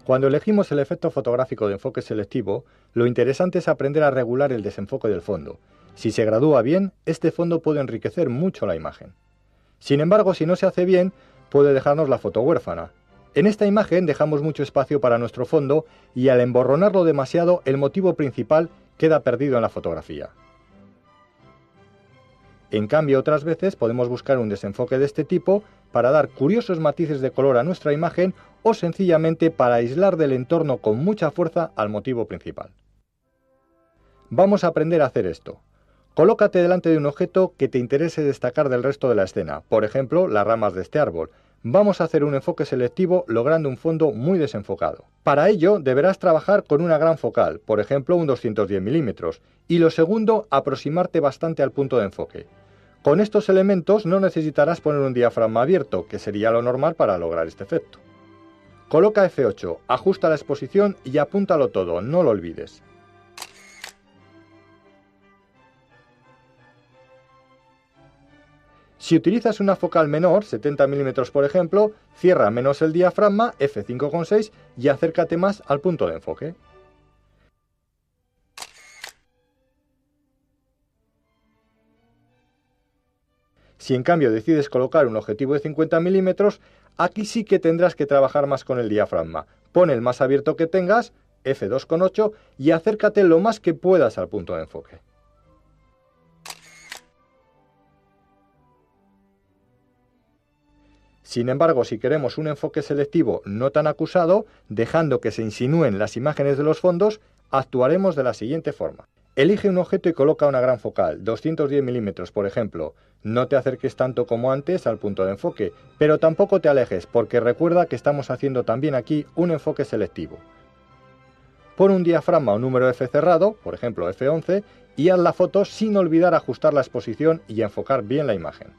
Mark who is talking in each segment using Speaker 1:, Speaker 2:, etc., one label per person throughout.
Speaker 1: Cuando elegimos el efecto fotográfico de enfoque selectivo, lo interesante es aprender a regular el desenfoque del fondo. Si se gradúa bien, este fondo puede enriquecer mucho la imagen. Sin embargo, si no se hace bien, puede dejarnos la foto huérfana. En esta imagen dejamos mucho espacio para nuestro fondo y al emborronarlo demasiado, el motivo principal queda perdido en la fotografía. En cambio, otras veces podemos buscar un desenfoque de este tipo para dar curiosos matices de color a nuestra imagen o sencillamente para aislar del entorno con mucha fuerza al motivo principal. Vamos a aprender a hacer esto. Colócate delante de un objeto que te interese destacar del resto de la escena, por ejemplo, las ramas de este árbol. Vamos a hacer un enfoque selectivo logrando un fondo muy desenfocado. Para ello deberás trabajar con una gran focal, por ejemplo un 210 milímetros, y lo segundo, aproximarte bastante al punto de enfoque. Con estos elementos no necesitarás poner un diafragma abierto, que sería lo normal para lograr este efecto. Coloca F8, ajusta la exposición y apúntalo todo, no lo olvides. Si utilizas una focal menor, 70 mm por ejemplo, cierra menos el diafragma, F5,6 y acércate más al punto de enfoque. Si en cambio decides colocar un objetivo de 50 mm, aquí sí que tendrás que trabajar más con el diafragma. Pon el más abierto que tengas, F2,8, y acércate lo más que puedas al punto de enfoque. Sin embargo, si queremos un enfoque selectivo no tan acusado, dejando que se insinúen las imágenes de los fondos, actuaremos de la siguiente forma. Elige un objeto y coloca una gran focal, 210 mm por ejemplo. No te acerques tanto como antes al punto de enfoque, pero tampoco te alejes, porque recuerda que estamos haciendo también aquí un enfoque selectivo. Pon un diafragma o número F cerrado, por ejemplo F11, y haz la foto sin olvidar ajustar la exposición y enfocar bien la imagen.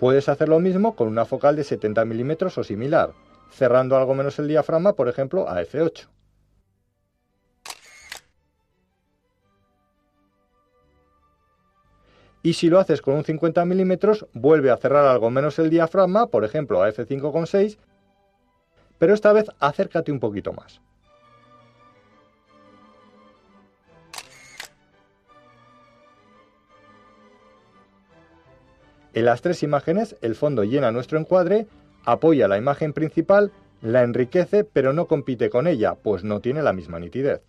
Speaker 1: Puedes hacer lo mismo con una focal de 70 mm o similar, cerrando algo menos el diafragma, por ejemplo, a F8. Y si lo haces con un 50 mm, vuelve a cerrar algo menos el diafragma, por ejemplo, a F5,6, pero esta vez acércate un poquito más. En las tres imágenes, el fondo llena nuestro encuadre, apoya la imagen principal, la enriquece, pero no compite con ella, pues no tiene la misma nitidez.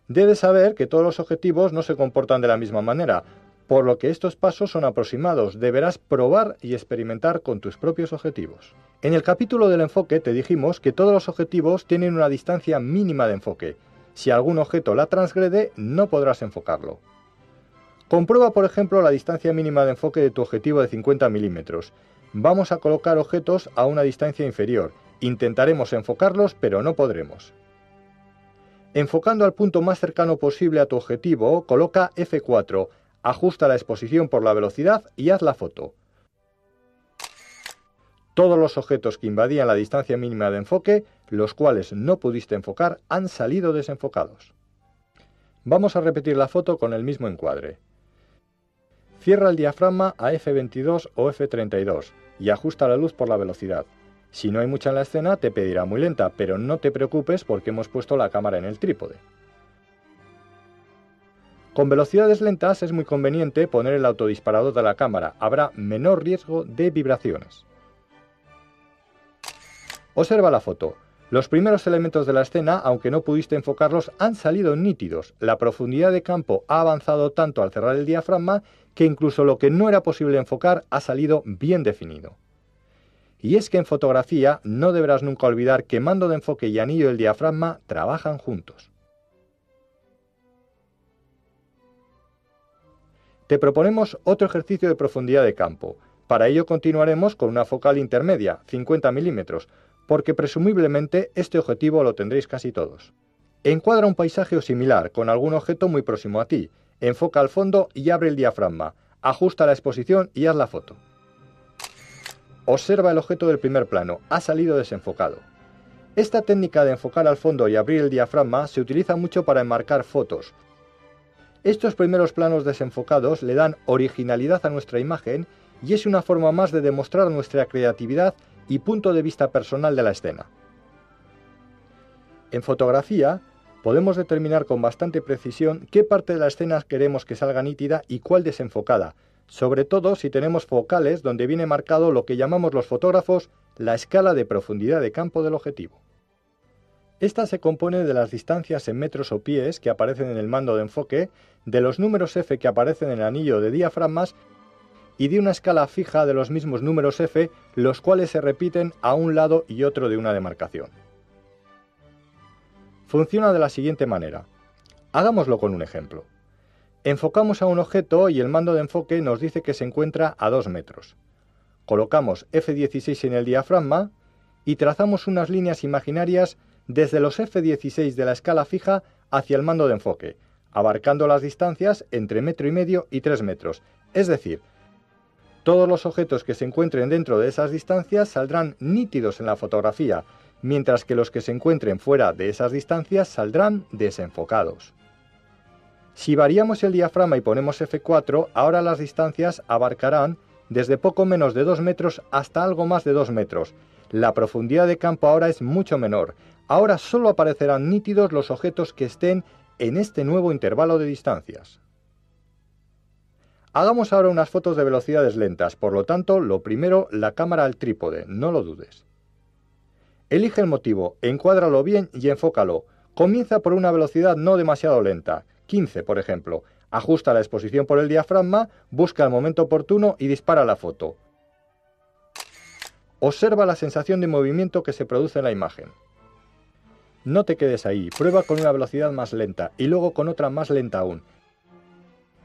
Speaker 1: Debes saber que todos los objetivos no se comportan de la misma manera, por lo que estos pasos son aproximados, deberás probar y experimentar con tus propios objetivos. En el capítulo del enfoque te dijimos que todos los objetivos tienen una distancia mínima de enfoque. Si algún objeto la transgrede, no podrás enfocarlo. Comprueba, por ejemplo, la distancia mínima de enfoque de tu objetivo de 50 mm. Vamos a colocar objetos a una distancia inferior. Intentaremos enfocarlos, pero no podremos. Enfocando al punto más cercano posible a tu objetivo, coloca F4, ajusta la exposición por la velocidad y haz la foto. Todos los objetos que invadían la distancia mínima de enfoque, los cuales no pudiste enfocar, han salido desenfocados. Vamos a repetir la foto con el mismo encuadre. Cierra el diafragma a F22 o F32 y ajusta la luz por la velocidad. Si no hay mucha en la escena, te pedirá muy lenta, pero no te preocupes porque hemos puesto la cámara en el trípode. Con velocidades lentas es muy conveniente poner el autodisparador de la cámara, habrá menor riesgo de vibraciones. Observa la foto. Los primeros elementos de la escena, aunque no pudiste enfocarlos, han salido nítidos. La profundidad de campo ha avanzado tanto al cerrar el diafragma que incluso lo que no era posible enfocar ha salido bien definido. Y es que en fotografía no deberás nunca olvidar que mando de enfoque y anillo del diafragma trabajan juntos. Te proponemos otro ejercicio de profundidad de campo. Para ello continuaremos con una focal intermedia, 50 mm, porque presumiblemente este objetivo lo tendréis casi todos. Encuadra un paisaje o similar con algún objeto muy próximo a ti, enfoca al fondo y abre el diafragma, ajusta la exposición y haz la foto. Observa el objeto del primer plano, ha salido desenfocado. Esta técnica de enfocar al fondo y abrir el diafragma se utiliza mucho para enmarcar fotos. Estos primeros planos desenfocados le dan originalidad a nuestra imagen y es una forma más de demostrar nuestra creatividad y punto de vista personal de la escena. En fotografía, podemos determinar con bastante precisión qué parte de la escena queremos que salga nítida y cuál desenfocada, sobre todo si tenemos focales donde viene marcado lo que llamamos los fotógrafos la escala de profundidad de campo del objetivo. Esta se compone de las distancias en metros o pies que aparecen en el mando de enfoque, de los números F que aparecen en el anillo de diafragmas y de una escala fija de los mismos números F, los cuales se repiten a un lado y otro de una demarcación. Funciona de la siguiente manera. Hagámoslo con un ejemplo. Enfocamos a un objeto y el mando de enfoque nos dice que se encuentra a 2 metros. Colocamos F16 en el diafragma y trazamos unas líneas imaginarias desde los F16 de la escala fija hacia el mando de enfoque, abarcando las distancias entre 1,5 metros y 3 metros. Es decir, todos los objetos que se encuentren dentro de esas distancias saldrán nítidos en la fotografía, mientras que los que se encuentren fuera de esas distancias saldrán desenfocados. Si variamos el diafragma y ponemos F4, ahora las distancias abarcarán desde poco menos de 2 metros hasta algo más de 2 metros. La profundidad de campo ahora es mucho menor. Ahora solo aparecerán nítidos los objetos que estén en este nuevo intervalo de distancias. Hagamos ahora unas fotos de velocidades lentas, por lo tanto, lo primero, la cámara al trípode, no lo dudes. Elige el motivo, encuádralo bien y enfócalo. Comienza por una velocidad no demasiado lenta, 15 por ejemplo. Ajusta la exposición por el diafragma, busca el momento oportuno y dispara la foto. Observa la sensación de movimiento que se produce en la imagen. No te quedes ahí, prueba con una velocidad más lenta y luego con otra más lenta aún.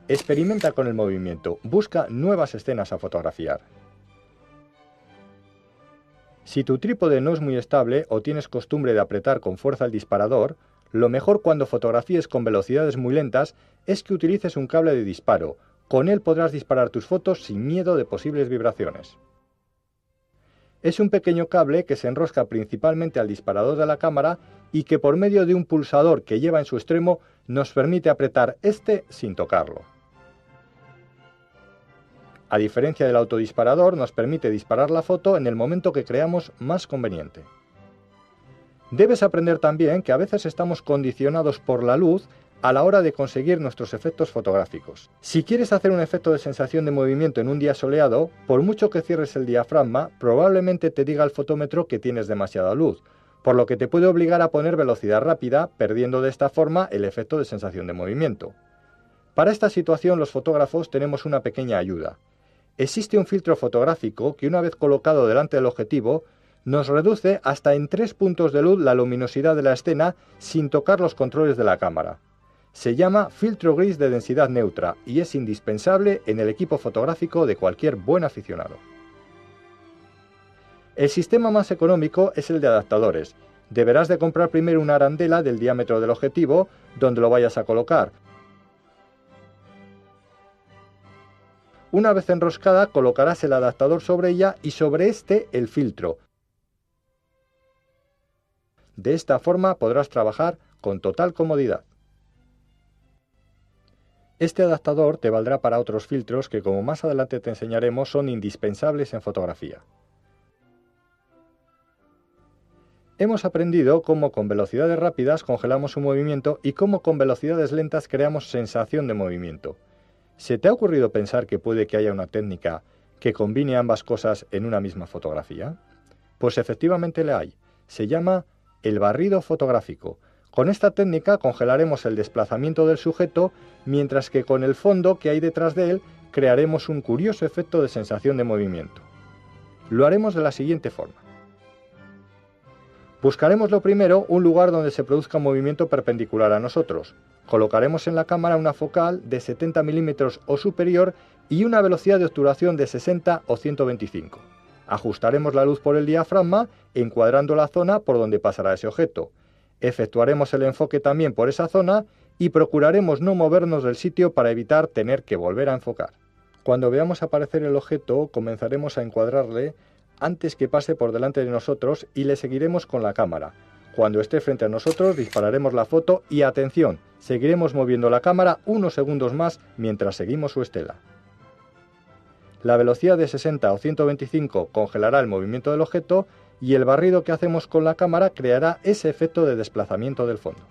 Speaker 1: Experimenta con el movimiento, busca nuevas escenas a fotografiar. Si tu trípode no es muy estable o tienes costumbre de apretar con fuerza el disparador, lo mejor cuando fotografíes con velocidades muy lentas es que utilices un cable de disparo. Con él podrás disparar tus fotos sin miedo de posibles vibraciones. Es un pequeño cable que se enrosca principalmente al disparador de la cámara y que por medio de un pulsador que lleva en su extremo nos permite apretar este sin tocarlo. A diferencia del autodisparador, nos permite disparar la foto en el momento que creamos más conveniente. Debes aprender también que a veces estamos condicionados por la luz a la hora de conseguir nuestros efectos fotográficos. Si quieres hacer un efecto de sensación de movimiento en un día soleado, por mucho que cierres el diafragma, probablemente te diga el fotómetro que tienes demasiada luz, por lo que te puede obligar a poner velocidad rápida, perdiendo de esta forma el efecto de sensación de movimiento. Para esta situación los fotógrafos tenemos una pequeña ayuda. Existe un filtro fotográfico que una vez colocado delante del objetivo, nos reduce hasta en 3 puntos de luz la luminosidad de la escena sin tocar los controles de la cámara. Se llama filtro gris de densidad neutra y es indispensable en el equipo fotográfico de cualquier buen aficionado. El sistema más económico es el de adaptadores. Deberás de comprar primero una arandela del diámetro del objetivo donde lo vayas a colocar. Una vez enroscada, colocarás el adaptador sobre ella y sobre este el filtro. De esta forma podrás trabajar con total comodidad. Este adaptador te valdrá para otros filtros que, como más adelante te enseñaremos, son indispensables en fotografía. Hemos aprendido cómo con velocidades rápidas congelamos un movimiento y cómo con velocidades lentas creamos sensación de movimiento. ¿Se te ha ocurrido pensar que puede que haya una técnica que combine ambas cosas en una misma fotografía? Pues efectivamente la hay. Se llama el barrido fotográfico. Con esta técnica congelaremos el desplazamiento del sujeto, mientras que con el fondo que hay detrás de él crearemos un curioso efecto de sensación de movimiento. Lo haremos de la siguiente forma. Buscaremos lo primero un lugar donde se produzca un movimiento perpendicular a nosotros. Colocaremos en la cámara una focal de 70 milímetros o superior y una velocidad de obturación de 60 o 125. Ajustaremos la luz por el diafragma, encuadrando la zona por donde pasará ese objeto. Efectuaremos el enfoque también por esa zona y procuraremos no movernos del sitio para evitar tener que volver a enfocar. Cuando veamos aparecer el objeto, comenzaremos a encuadrarle antes que pase por delante de nosotros y le seguiremos con la cámara. Cuando esté frente a nosotros dispararemos la foto y atención, seguiremos moviendo la cámara unos segundos más mientras seguimos su estela. La velocidad de 60 o 125 congelará el movimiento del objeto y el barrido que hacemos con la cámara creará ese efecto de desplazamiento del fondo.